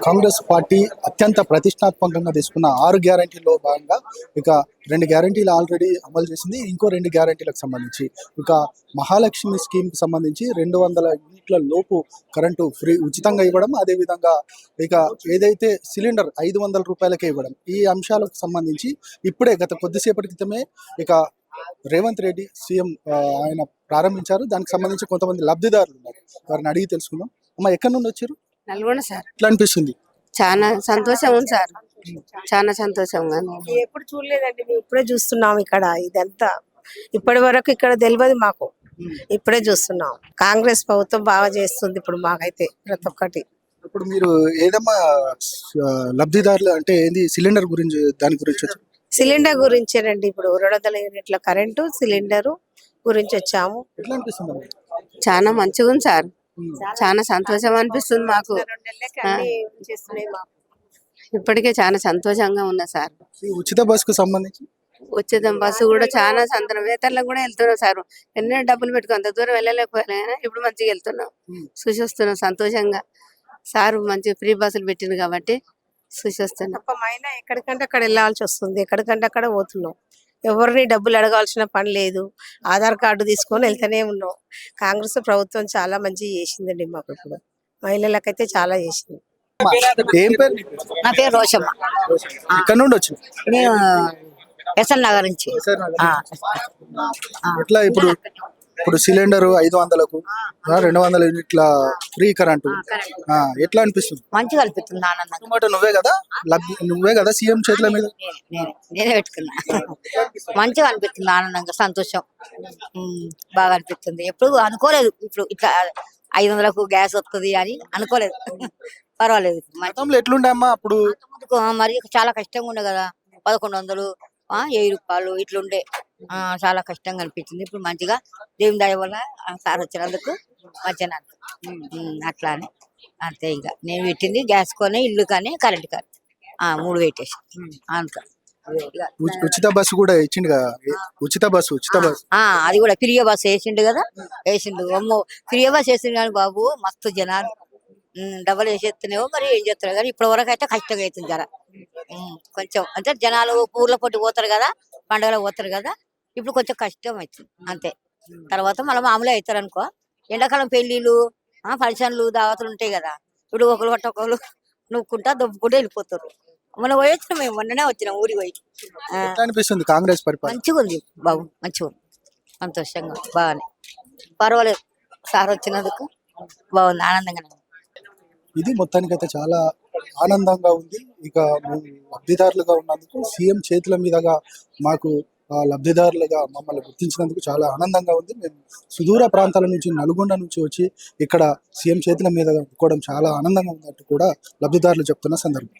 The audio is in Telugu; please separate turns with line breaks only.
కాంగ్రెస్ పార్టీ అత్యంత ప్రతిష్టాత్మకంగా తీసుకున్న 6 గ్యారంటీల్లో భాగంగా ఇక 2 గ్యారంటీలు ఆల్రెడీ అమలు చేసింది. ఇంకో 2 గ్యారంటీలకు సంబంధించి ఇక మహాలక్ష్మి స్కీమ్కి సంబంధించి 200 యూనిట్ల లోపు కరెంటు ఫ్రీ ఉచితంగా ఇవ్వడం, అదేవిధంగా ఇక ఏదైతే సిలిండర్ 500 రూపాయలకే ఇవ్వడం, ఈ అంశాలకు సంబంధించి ఇప్పుడే గత కొద్దిసేపటి క్రితమే ఇక రేవంత్ రెడ్డి సీఎం ఆయన ప్రారంభించారు. దానికి సంబంధించి కొంతమంది లబ్ధిదారులు ఉన్నారు, వారిని అడిగి తెలుసుకుందాం. అమ్మ, ఎక్కడి నుండి వచ్చారు?
నల్గొండ సార్.
ఎట్లా అనిపిస్తుంది?
చాలా సంతోషం ఉంది సార్, చాలా సంతోషంగా.
ఎప్పుడు చూడలేదండి, మేము ఇప్పుడే చూస్తున్నాం. ఇక్కడ ఇదంతా ఇప్పటి వరకు ఇక్కడ తెలియదు మాకు, ఇప్పుడే చూస్తున్నాం. కాంగ్రెస్ ప్రభుత్వం బాగా చేస్తుంది ఇప్పుడు మాకైతే ప్రతి ఒక్కటి.
ఇప్పుడు మీరు ఏదమ్మా లబ్ధిదారులు అంటే ఏంది, సిలిండర్ గురించి దాని గురించి వచ్చారు?
సిలిండర్ గురించేనండి. ఇప్పుడు 200 యూనిట్ల కరెంటు సిలిండర్ గురించి వచ్చాము.
ఎట్లా అనిపిస్తుంది?
చాలా మంచిగా ఉంది సార్, చాలా సంతోషం అనిపిస్తుంది మాకు.
2 నెలలకి అన్ని చేస్తున్నాయి మాకు.
ఇప్పటికే చాలా సంతోషంగా ఉన్నా సార్.
ఈ ఉచిత బస్సుకు సంబంధించి
ఉచితం బస్సు కూడా చాలా సంతోషం. వేతనలకు కూడా వెళ్తున్నాం సార్. ఎన్నో డబ్బులు పెట్టుకుని అంత దూరం వెళ్ళలేకపోయినా ఇప్పుడు మంచిగా వెళ్తున్నాం, చూసి వస్తున్నాం సంతోషంగా. సార్ మంచి ఫ్రీ బస్సులు పెట్టింది కాబట్టి చూసి వస్తున్నాం.
తప్పమైనా ఎక్కడికంటే అక్కడ వెళ్ళాల్సి వస్తుంది, ఎక్కడికంటే అక్కడ పోతున్నాం. ఎవరిని డబ్బులు అడగాల్సిన పని లేదు, ఆధార్ కార్డు తీసుకొని వెళ్తూనే ఉన్నాం. కాంగ్రెస్ ప్రభుత్వం చాలా మంచి చేసిందండి మాకు. ఇప్పుడు మహిళలకైతే చాలా చేసింది.
ఏం పేరు నీ పేరు?
నా పేరు రోషమ్మ.
ఇక్కడ నుండి వచ్చింది.
నేను ఎస్ఎల్ నగర్ నుంచి.
ఎట్లా ఇప్పుడు ఇప్పుడు సిలిండర్ 500కు 200 యూనిట్ల ఫ్రీ కరెంటు ఎట్లా అనిపిస్తుంది?
మంచిగా అనిపిస్తుంది, ఆనందంగా.
మాట నువ్వే కదా సీఎం చేతుల మీద?
నేనే పెట్టుకున్నా. మంచిగా అనిపిస్తుంది, ఆనందంగా, సంతోషం. బాగా అనిపిస్తుంది. ఎప్పుడు అనుకోలేదు ఇప్పుడు ఇట్లా 500కు గ్యాస్ వస్తుంది అని అనుకోలేదు. పర్వాలేదు.
గతంలో ఎట్లుండే అమ్మా అప్పుడు?
మరి చాలా కష్టంగా ఉండే కదా, 1100 1000 రూపాయలు ఇట్లుండే. చాలా కష్టంగా అనిపించింది. ఇప్పుడు మంచిగా దేవుని దయ వల్ల సార్ వచ్చినందుకు మంచిగా అట్లా అని అంతే. ఇంకా నేను పెట్టింది గ్యాస్ కొని, ఇల్లు కానీ, కరెంట్ కానీ 3 పెట్టేసి అంత.
ఉచిత బస్సు కూడా ఇచ్చిండు కదా, ఉచిత బస్సు
అది కూడా ఫ్రీ బస్సు వేసిండు కదా, వేసిండు. అమ్మో, ఫ్రీ బస్ వేసిండు కానీ బాబు మస్తు జనాలు. డబ్బులు వేసేస్తున్నావో మరి ఏం చేస్తున్నారు కానీ ఇప్పటి వరకు అయితే కష్టంగా అవుతుంది జర. కొంచెం అంటే జనాలు ఊర్ల పొట్టి పోతారు కదా, పండుగలో పోతారు కదా, ఇప్పుడు కొంచెం కష్టం అవుతుంది అంతే. తర్వాత మళ్ళీ మామూలుగా అవుతారు అనుకో. ఎండాకాలం పెళ్లిళ్ళు, ఫంక్షన్లు, దావతులు ఉంటాయి కదా, ఇప్పుడు ఒకరు పట్ట ఒకరు నూక్కుంటా దొబ్బుకుంటూ వెళ్ళిపోతారు. మనం పోయొచ్చినాం, మేము మొన్ననే వచ్చినాం ఊరికి పోయి.
అనిపిస్తుంది కాంగ్రెస్ పరిపాలన
మంచిగా ఉంది బాబు, మంచిగా ఉంది, సంతోషంగా బాగానే, పర్వాలేదు. సార్ వచ్చినందుకు బాగుంది, ఆనందంగా.
ఇది మొత్తానికైతే చాలా ఆనందంగా ఉంది. ఇక మేము లబ్ధిదారులుగా ఉన్నందుకు, సీఎం చేతుల మీదుగా మాకు లబ్ధిదారులుగా మమ్మల్ని గుర్తించినందుకు చాలా ఆనందంగా ఉంది. మేము సుదూర ప్రాంతాల నుంచి, నల్గొండ నుంచి వచ్చి ఇక్కడ సీఎం చేతుల మీదుగా ఇవ్వడం చాలా ఆనందంగా ఉన్నట్టు కూడా లబ్ధిదారులు చెప్తున్న సందర్భం.